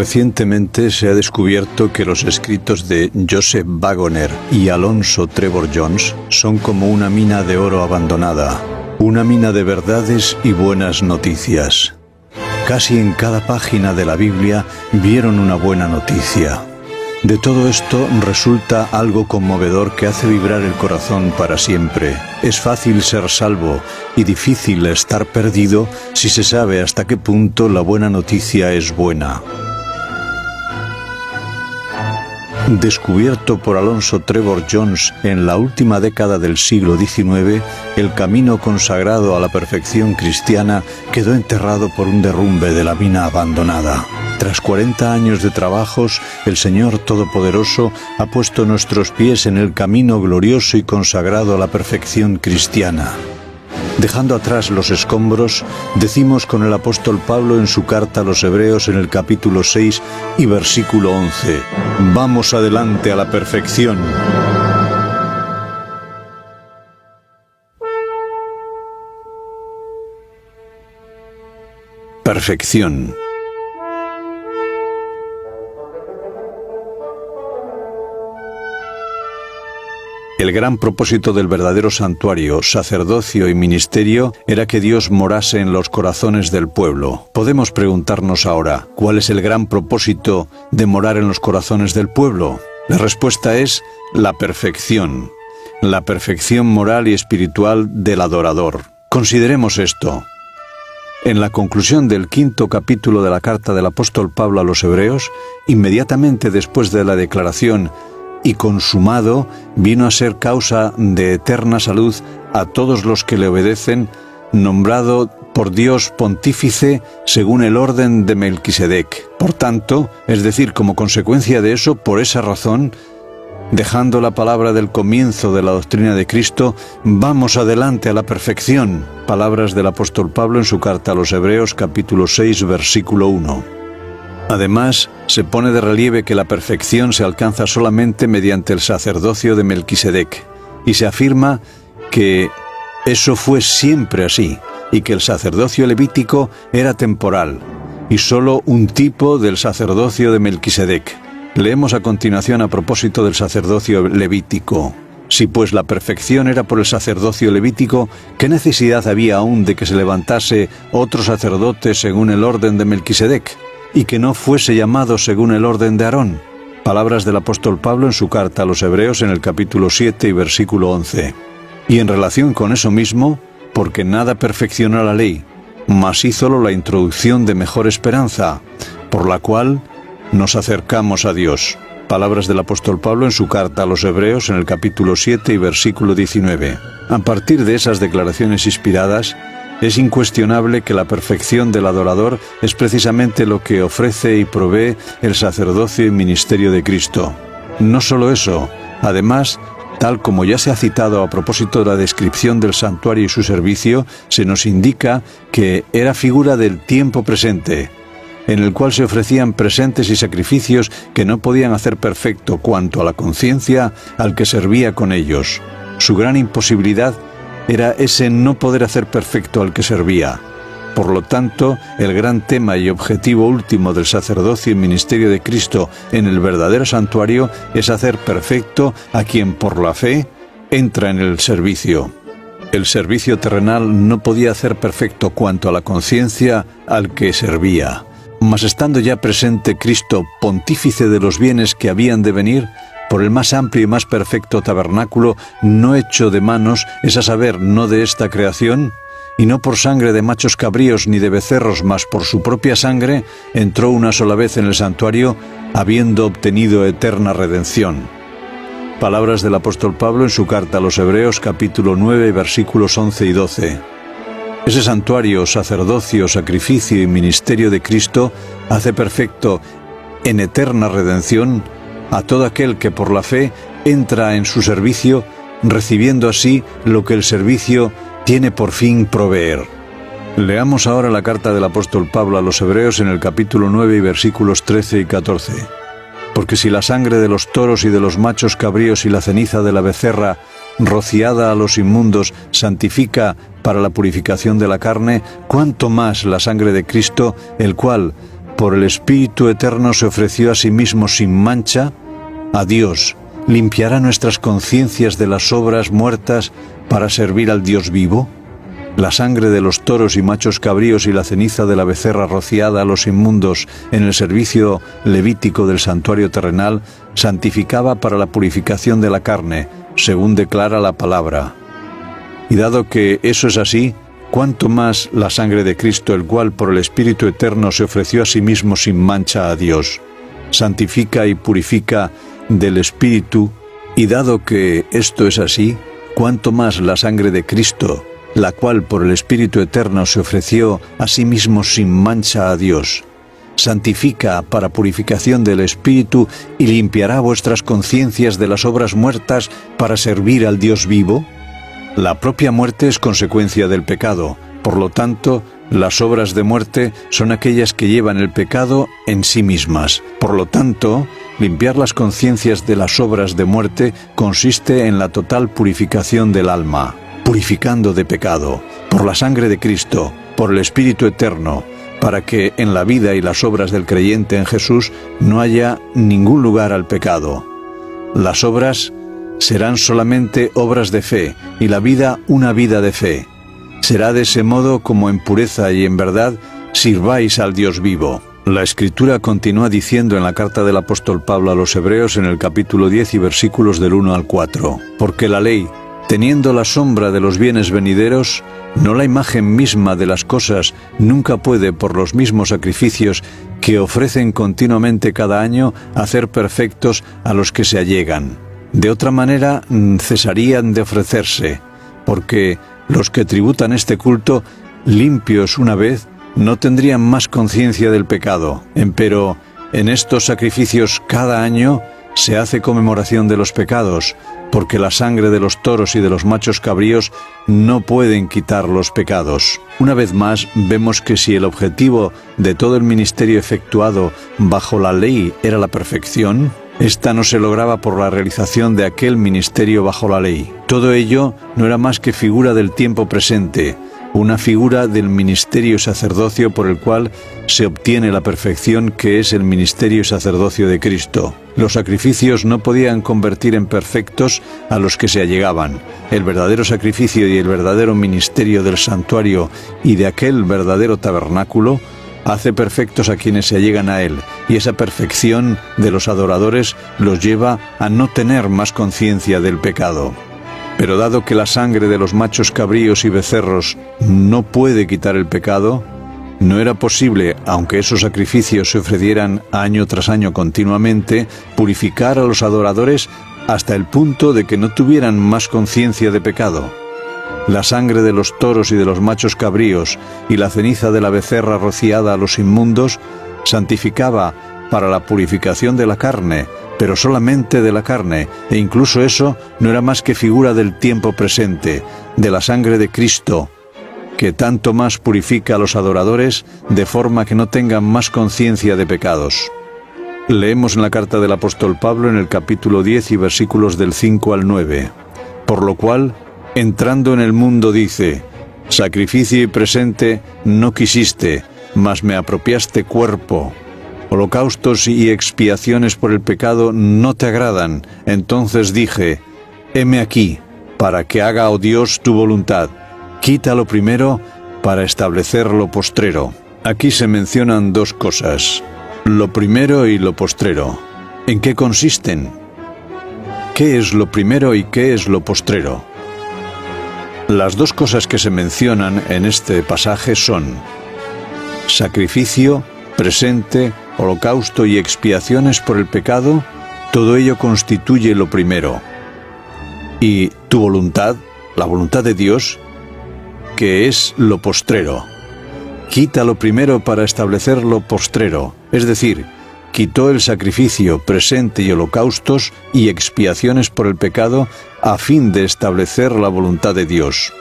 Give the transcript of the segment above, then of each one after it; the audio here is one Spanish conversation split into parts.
Recientemente se ha descubierto que los escritos de Joseph Waggoner y Alonzo Trevor Jones son como una mina de oro abandonada, una mina de verdades y buenas noticias. Casi en cada página de la Biblia vieron una buena noticia. De todo esto resulta algo conmovedor que hace vibrar el corazón para siempre. Es fácil ser salvo y difícil estar perdido si se sabe hasta qué punto la buena noticia es buena. Descubierto por Alonzo Trevor Jones en la última década del siglo XIX, el camino consagrado a la perfección cristiana quedó enterrado por un derrumbe de la mina abandonada. Tras 40 años de trabajos, el Señor Todopoderoso ha puesto nuestros pies en el camino glorioso y consagrado a la perfección cristiana. Dejando atrás los escombros, decimos con el apóstol Pablo en su carta a los Hebreos en el capítulo 6 y versículo 11: «Vamos adelante a la perfección». Perfección. El gran propósito del verdadero santuario, sacerdocio y ministerio era que Dios morase en los corazones del pueblo. Podemos preguntarnos ahora, ¿cuál es el gran propósito de morar en los corazones del pueblo? La respuesta es la perfección moral y espiritual del adorador. Consideremos esto. En la conclusión del 5º capítulo de la carta del apóstol Pablo a los Hebreos, inmediatamente después de la declaración «y consumado», vino a ser causa de eterna salud a todos los que le obedecen, nombrado por Dios pontífice según el orden de Melquisedec. Por tanto, es decir, como consecuencia de eso, por esa razón, dejando la palabra del comienzo de la doctrina de Cristo, vamos adelante a la perfección. Palabras del apóstol Pablo en su carta a los Hebreos, capítulo 6, versículo 1. Además, se pone de relieve que la perfección se alcanza solamente mediante el sacerdocio de Melquisedec, y se afirma que eso fue siempre así, y que el sacerdocio levítico era temporal, y solo un tipo del sacerdocio de Melquisedec. Leemos a continuación a propósito del sacerdocio levítico. Si pues la perfección era por el sacerdocio levítico, ¿qué necesidad había aún de que se levantase otro sacerdote según el orden de Melquisedec? Y que no fuese llamado según el orden de Aarón. Palabras del apóstol Pablo en su carta a los Hebreos en el capítulo 7 y versículo 11. Y en relación con eso mismo, porque nada perfeccionó la ley, mas hízolo la introducción de mejor esperanza, por la cual nos acercamos a Dios. Palabras del apóstol Pablo en su carta a los Hebreos en el capítulo 7 y versículo 19. A partir de esas declaraciones inspiradas, es incuestionable que la perfección del adorador es precisamente lo que ofrece y provee el sacerdocio y ministerio de Cristo. No solo eso, además, tal como ya se ha citado a propósito de la descripción del santuario y su servicio, se nos indica que era figura del tiempo presente, en el cual se ofrecían presentes y sacrificios que no podían hacer perfecto cuanto a la conciencia al que servía con ellos. Su gran imposibilidad era ese no poder hacer perfecto al que servía. Por lo tanto, el gran tema y objetivo último del sacerdocio y ministerio de Cristo en el verdadero santuario es hacer perfecto a quien por la fe entra en el servicio. El servicio terrenal no podía hacer perfecto cuanto a la conciencia al que servía. Mas estando ya presente Cristo, pontífice de los bienes que habían de venir, por el más amplio y más perfecto tabernáculo, no hecho de manos, es a saber, no de esta creación, y no por sangre de machos cabríos ni de becerros, mas por su propia sangre, entró una sola vez en el santuario, habiendo obtenido eterna redención. Palabras del apóstol Pablo en su carta a los Hebreos, capítulo 9, versículos 11 y 12. Ese santuario, sacerdocio, sacrificio y ministerio de Cristo hace perfecto en eterna redención a todo aquel que por la fe entra en su servicio, recibiendo así lo que el servicio tiene por fin proveer. Leamos ahora la carta del apóstol Pablo a los Hebreos en el capítulo 9 y versículos 13 y 14. Porque si la sangre de los toros y de los machos cabríos y la ceniza de la becerra, rociada a los inmundos, santifica para la purificación de la carne, cuánto más la sangre de Cristo, el cual, por el Espíritu Eterno se ofreció a sí mismo sin mancha, a Dios limpiará nuestras conciencias de las obras muertas para servir al Dios vivo. La sangre de los toros y machos cabríos y la ceniza de la becerra rociada a los inmundos en el servicio levítico del santuario terrenal santificaba para la purificación de la carne, según declara la palabra. Y dado que eso es así, cuánto más la sangre de Cristo, el cual por el Espíritu Eterno se ofreció a sí mismo sin mancha a Dios, santifica y purifica del Espíritu, y dado que esto es así, cuánto más la sangre de Cristo, la cual por el Espíritu Eterno se ofreció a sí mismo sin mancha a Dios, santifica para purificación del Espíritu y limpiará vuestras conciencias de las obras muertas para servir al Dios vivo. La propia muerte es consecuencia del pecado, por lo tanto, las obras de muerte son aquellas que llevan el pecado en sí mismas. Por lo tanto, limpiar las conciencias de las obras de muerte consiste en la total purificación del alma, purificando de pecado, por la sangre de Cristo, por el Espíritu Eterno, para que en la vida y las obras del creyente en Jesús no haya ningún lugar al pecado. Las obras serán solamente obras de fe, y la vida una vida de fe. Será de ese modo como en pureza y en verdad sirváis al Dios vivo. La Escritura continúa diciendo en la carta del apóstol Pablo a los Hebreos en el capítulo 10 y versículos del 1 al 4, porque la ley, teniendo la sombra de los bienes venideros, no la imagen misma de las cosas, nunca puede, por los mismos sacrificios que ofrecen continuamente cada año, hacer perfectos a los que se allegan. De otra manera, cesarían de ofrecerse, porque los que tributan este culto, limpios una vez, no tendrían más conciencia del pecado. Empero, en estos sacrificios cada año se hace conmemoración de los pecados, porque la sangre de los toros y de los machos cabríos no pueden quitar los pecados. Una vez más, vemos que si el objetivo de todo el ministerio efectuado bajo la ley era la perfección, esta no se lograba por la realización de aquel ministerio bajo la ley. Todo ello no era más que figura del tiempo presente, una figura del ministerio y sacerdocio por el cual se obtiene la perfección que es el ministerio y sacerdocio de Cristo. Los sacrificios no podían convertir en perfectos a los que se allegaban. El verdadero sacrificio y el verdadero ministerio del santuario y de aquel verdadero tabernáculo hace perfectos a quienes se allegan a él, y esa perfección de los adoradores los lleva a no tener más conciencia del pecado. Pero dado que la sangre de los machos cabríos y becerros no puede quitar el pecado, no era posible, aunque esos sacrificios se ofrecieran año tras año continuamente, purificar a los adoradores hasta el punto de que no tuvieran más conciencia de pecado. La sangre de los toros y de los machos cabríos y la ceniza de la becerra rociada a los inmundos santificaba para la purificación de la carne, pero solamente de la carne, e incluso eso no era más que figura del tiempo presente, de la sangre de Cristo, que tanto más purifica a los adoradores de forma que no tengan más conciencia de pecados. Leemos en la carta del apóstol Pablo en el capítulo 10 y versículos del 5 al 9, por lo cual, entrando en el mundo dice, sacrificio y presente no quisiste, mas me apropiaste cuerpo. Holocaustos y expiaciones por el pecado no te agradan. Entonces dije, heme aquí, para que haga, oh Dios, tu voluntad. Quita lo primero para establecer lo postrero. Aquí se mencionan dos cosas, lo primero y lo postrero. ¿En qué consisten? ¿Qué es lo primero y qué es lo postrero? Las dos cosas que se mencionan en este pasaje son sacrificio, presente, holocausto y expiaciones por el pecado, todo ello constituye lo primero. Y tu voluntad, la voluntad de Dios, que es lo postrero. Quita lo primero para establecer lo postrero, es decir, quitó el sacrificio, presente y holocaustos y expiaciones por el pecado a fin de establecer la voluntad de Dios.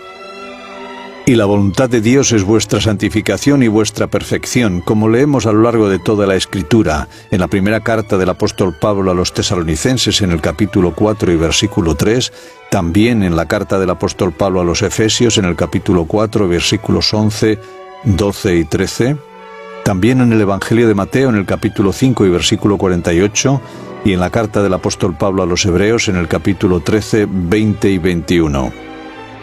Y la voluntad de Dios es vuestra santificación y vuestra perfección, como leemos a lo largo de toda la Escritura, en la primera carta del apóstol Pablo a los tesalonicenses en el capítulo 4 y versículo 3, también en la carta del apóstol Pablo a los Efesios en el capítulo 4, versículos 11, 12 y 13, También en el Evangelio de Mateo, en el capítulo 5 y versículo 48, y en la carta del apóstol Pablo a los Hebreos, en el capítulo 13, 20 y 21.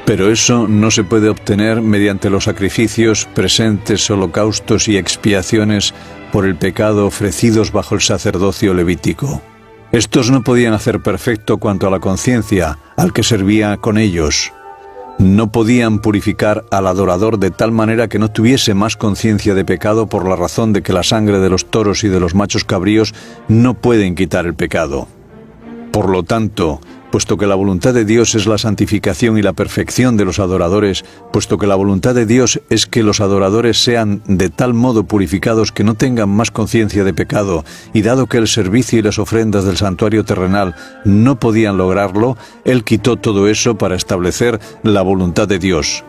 Pero eso no se puede obtener mediante los sacrificios, presentes, holocaustos y expiaciones por el pecado ofrecidos bajo el sacerdocio levítico. Estos no podían hacer perfecto cuanto a la conciencia al que servía con ellos. No podían purificar al adorador de tal manera que no tuviese más conciencia de pecado por la razón de que la sangre de los toros y de los machos cabríos no pueden quitar el pecado. Por lo tanto, puesto que la voluntad de Dios es la santificación y la perfección de los adoradores, puesto que la voluntad de Dios es que los adoradores sean de tal modo purificados que no tengan más conciencia de pecado, y dado que el servicio y las ofrendas del santuario terrenal no podían lograrlo, Él quitó todo eso para establecer la voluntad de Dios,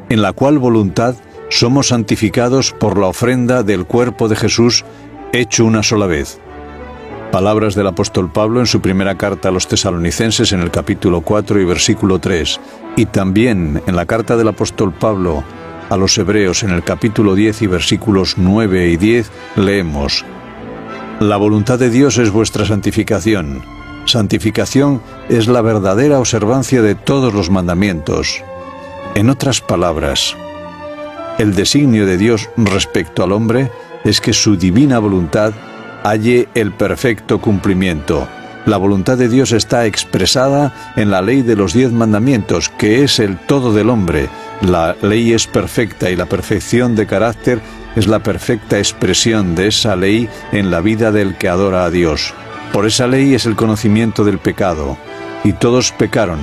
en la cual voluntad somos santificados por la ofrenda del cuerpo de Jesús hecho una sola vez. Palabras del apóstol Pablo en su primera carta a los Tesalonicenses en el capítulo 4 y versículo 3, y también en la carta del apóstol Pablo a los Hebreos en el capítulo 10 y versículos 9 y 10 leemos: La voluntad de Dios es vuestra santificación. Santificación es la verdadera observancia de todos los mandamientos. En otras palabras, el designio de Dios respecto al hombre es que su divina voluntad halle el perfecto cumplimiento. La voluntad de Dios está expresada en la ley de los 10 mandamientos, que es el todo del hombre. La ley es perfecta y la perfección de carácter es la perfecta expresión de esa ley en la vida del que adora a Dios. Por esa ley es el conocimiento del pecado, y todos pecaron,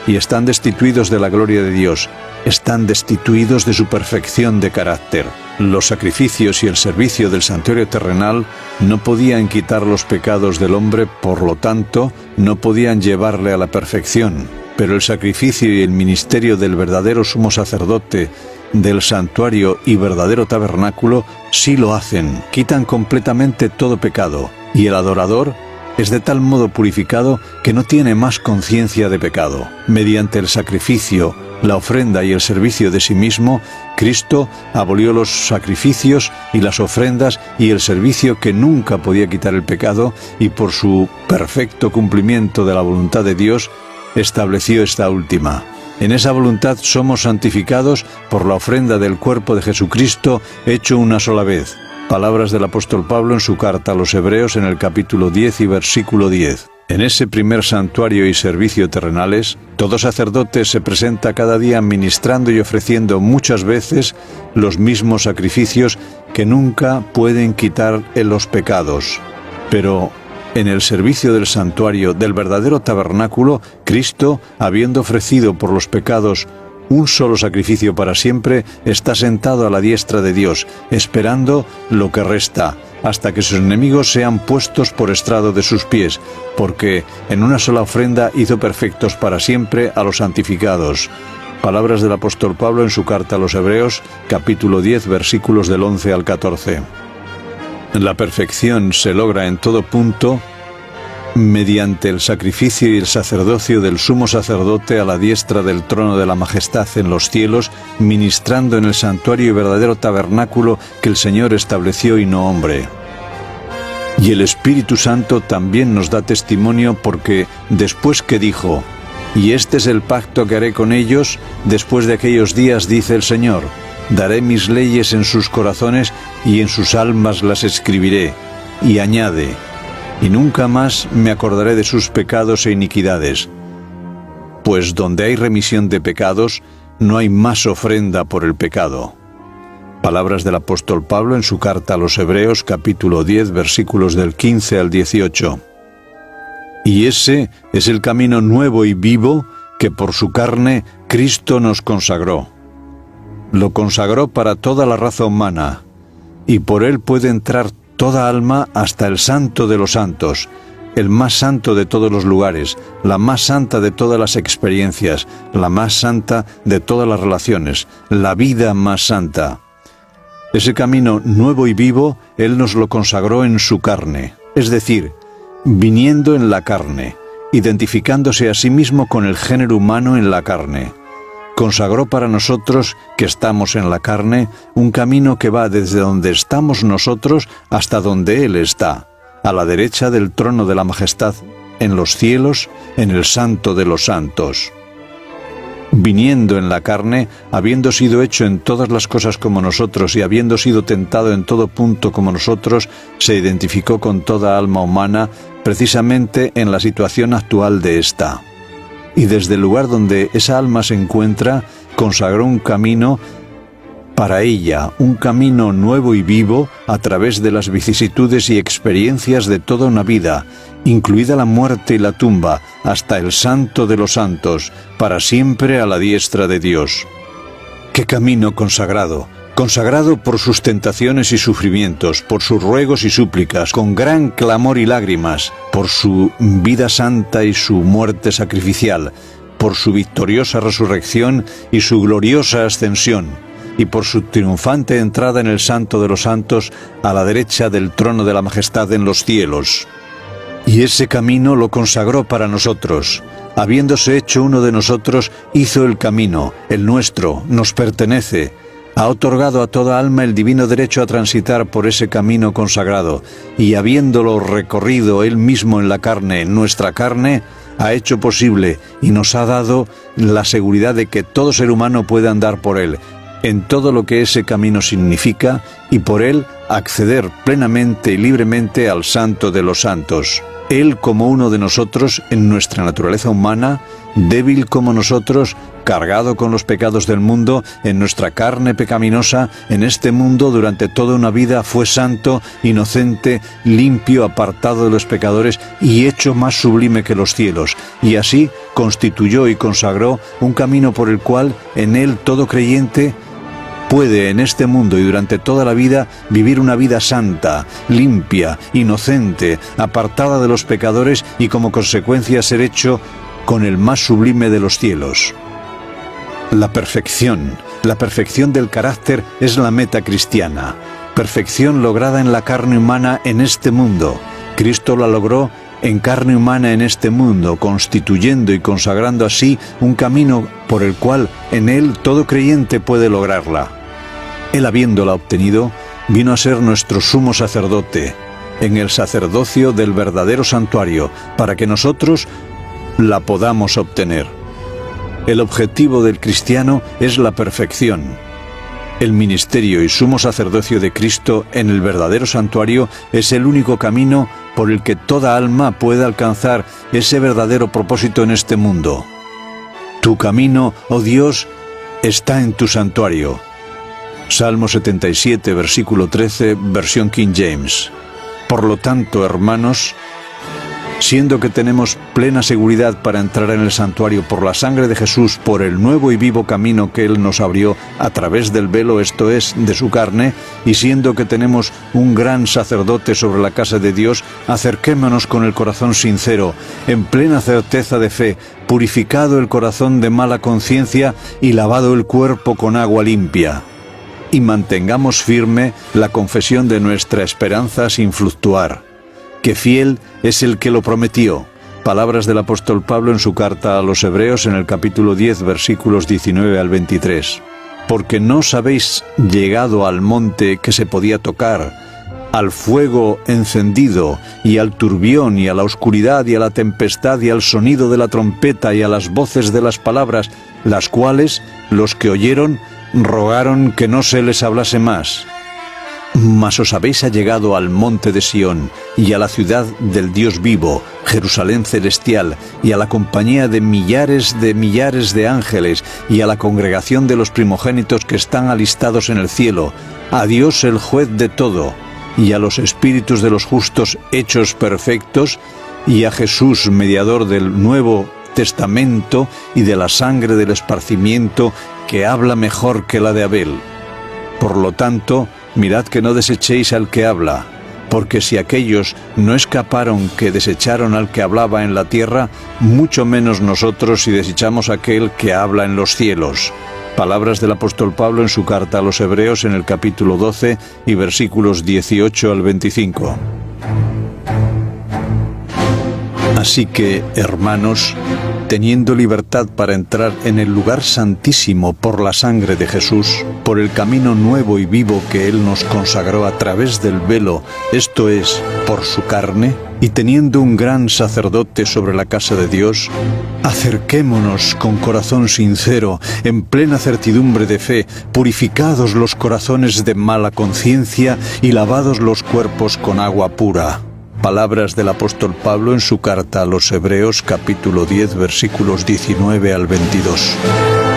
y están destituidos de la gloria de Dios, están destituidos de su perfección de carácter. Los sacrificios y el servicio del santuario terrenal no podían quitar los pecados del hombre, por lo tanto, no podían llevarle a la perfección. Pero el sacrificio y el ministerio del verdadero sumo sacerdote, del santuario y verdadero tabernáculo, sí lo hacen, quitan completamente todo pecado, y el adorador es de tal modo purificado que no tiene más conciencia de pecado. Mediante el sacrificio, la ofrenda y el servicio de sí mismo, Cristo abolió los sacrificios y las ofrendas y el servicio que nunca podía quitar el pecado, y por su perfecto cumplimiento de la voluntad de Dios, estableció esta última. En esa voluntad somos santificados por la ofrenda del cuerpo de Jesucristo hecho una sola vez. Palabras del apóstol Pablo en su carta a los Hebreos en el capítulo 10 y versículo 10. En ese primer santuario y servicio terrenales, todo sacerdote se presenta cada día ministrando y ofreciendo muchas veces los mismos sacrificios que nunca pueden quitar los pecados. Pero en el servicio del santuario, del verdadero tabernáculo, Cristo, habiendo ofrecido por los pecados un solo sacrificio para siempre, está sentado a la diestra de Dios, esperando lo que resta, hasta que sus enemigos sean puestos por estrado de sus pies, porque en una sola ofrenda hizo perfectos para siempre a los santificados. Palabras del apóstol Pablo en su carta a los Hebreos, capítulo 10, versículos del 11 al 14. La perfección se logra en todo punto mediante el sacrificio y el sacerdocio del sumo sacerdote a la diestra del trono de la majestad en los cielos, ministrando en el santuario y verdadero tabernáculo que el Señor estableció y no hombre. Y el Espíritu Santo también nos da testimonio, porque después que dijo: «Y este es el pacto que haré con ellos después de aquellos días, dice el Señor, daré mis leyes en sus corazones y en sus almas las escribiré», y añade: «Y nunca más me acordaré de sus pecados e iniquidades». Pues donde hay remisión de pecados, no hay más ofrenda por el pecado. Palabras del apóstol Pablo en su carta a los Hebreos, capítulo 10, versículos del 15 al 18. Y ese es el camino nuevo y vivo que por su carne Cristo nos consagró. Lo consagró para toda la raza humana, y por él puede entrar toda alma hasta el Santo de los Santos, el más santo de todos los lugares, la más santa de todas las experiencias, la más santa de todas las relaciones, la vida más santa. Ese camino nuevo y vivo, Él nos lo consagró en su carne, es decir, viniendo en la carne, identificándose a sí mismo con el género humano en la carne. consagró para nosotros, que estamos en la carne, un camino que va desde donde estamos nosotros hasta donde Él está, a la derecha del trono de la majestad, en los cielos, en el santo de los santos. Viniendo en la carne, habiendo sido hecho en todas las cosas como nosotros y habiendo sido tentado en todo punto como nosotros, se identificó con toda alma humana, precisamente en la situación actual de ésta. Y desde el lugar donde esa alma se encuentra, consagró un camino para ella, un camino nuevo y vivo a través de las vicisitudes y experiencias de toda una vida, incluida la muerte y la tumba, hasta el santo de los santos, para siempre a la diestra de Dios. ¡Qué camino consagrado! Consagrado por sus tentaciones y sufrimientos, por sus ruegos y súplicas, con gran clamor y lágrimas, por su vida santa y su muerte sacrificial, por su victoriosa resurrección y su gloriosa ascensión, y por su triunfante entrada en el Santo de los Santos a la derecha del trono de la majestad en los cielos. Y ese camino lo consagró para nosotros. Habiéndose hecho uno de nosotros, hizo el camino, el nuestro, nos pertenece. Ha otorgado a toda alma el divino derecho a transitar por ese camino consagrado, y habiéndolo recorrido Él mismo en la carne, en nuestra carne, ha hecho posible y nos ha dado la seguridad de que todo ser humano puede andar por Él, en todo lo que ese camino significa, y por Él acceder plenamente y libremente al Santo de los Santos. Él como uno de nosotros en nuestra naturaleza humana, débil como nosotros, cargado con los pecados del mundo, en nuestra carne pecaminosa, en este mundo durante toda una vida fue santo, inocente, limpio, apartado de los pecadores y hecho más sublime que los cielos, y así constituyó y consagró un camino por el cual en Él todo creyente puede en este mundo y durante toda la vida vivir una vida santa, limpia, inocente, apartada de los pecadores y como consecuencia ser hecho con el más sublime de los cielos. La perfección del carácter es la meta cristiana, perfección lograda en la carne humana en este mundo. Cristo la logró en carne humana en este mundo, constituyendo y consagrando así un camino por el cual en Él todo creyente puede lograrla. Él, habiéndola obtenido, vino a ser nuestro sumo sacerdote, en el sacerdocio del verdadero santuario, para que nosotros la podamos obtener. El objetivo del cristiano es la perfección. El ministerio y sumo sacerdocio de Cristo en el verdadero santuario es el único camino por el que toda alma puede alcanzar ese verdadero propósito en este mundo. Tu camino, oh Dios, está en tu santuario. Salmo 77, versículo 13, versión King James. Por lo tanto, hermanos, siendo que tenemos plena seguridad para entrar en el santuario por la sangre de Jesús, por el nuevo y vivo camino que Él nos abrió a través del velo, esto es, de su carne, y siendo que tenemos un gran sacerdote sobre la casa de Dios, acerquémonos con el corazón sincero, en plena certeza de fe, purificado el corazón de mala conciencia y lavado el cuerpo con agua limpia. Y mantengamos firme la confesión de nuestra esperanza sin fluctuar, que fiel es el que lo prometió. Palabras del apóstol Pablo en su carta a los Hebreos en el capítulo 10, versículos 19 al 23. Porque no os habéis llegado al monte que se podía tocar, al fuego encendido, y al turbión, y a la oscuridad, y a la tempestad, y al sonido de la trompeta, y a las voces de las palabras, las cuales los que oyeron rogaron que no se les hablase más. Mas os habéis allegado al monte de Sión, y a la ciudad del Dios vivo, Jerusalén celestial, y a la compañía de millares de ángeles, y a la congregación de los primogénitos que están alistados en el cielo, a Dios el juez de todo, y a los espíritus de los justos hechos perfectos, y a Jesús, mediador del Nuevo Testamento y de la sangre del esparcimiento, que habla mejor que la de Abel. Por lo tanto, mirad que no desechéis al que habla, porque si aquellos no escaparon que desecharon al que hablaba en la tierra, mucho menos nosotros si desechamos aquel que habla en los cielos. Palabras del apóstol Pablo en su carta a los Hebreos en el capítulo 12 y versículos 18 al 25. Así que, hermanos, teniendo libertad para entrar en el lugar santísimo por la sangre de Jesús, por el camino nuevo y vivo que Él nos consagró a través del velo, esto es, por su carne, y teniendo un gran sacerdote sobre la casa de Dios, acerquémonos con corazón sincero, en plena certidumbre de fe, purificados los corazones de mala conciencia y lavados los cuerpos con agua pura. Palabras del apóstol Pablo en su carta a los Hebreos, capítulo 10, versículos 19 al 22.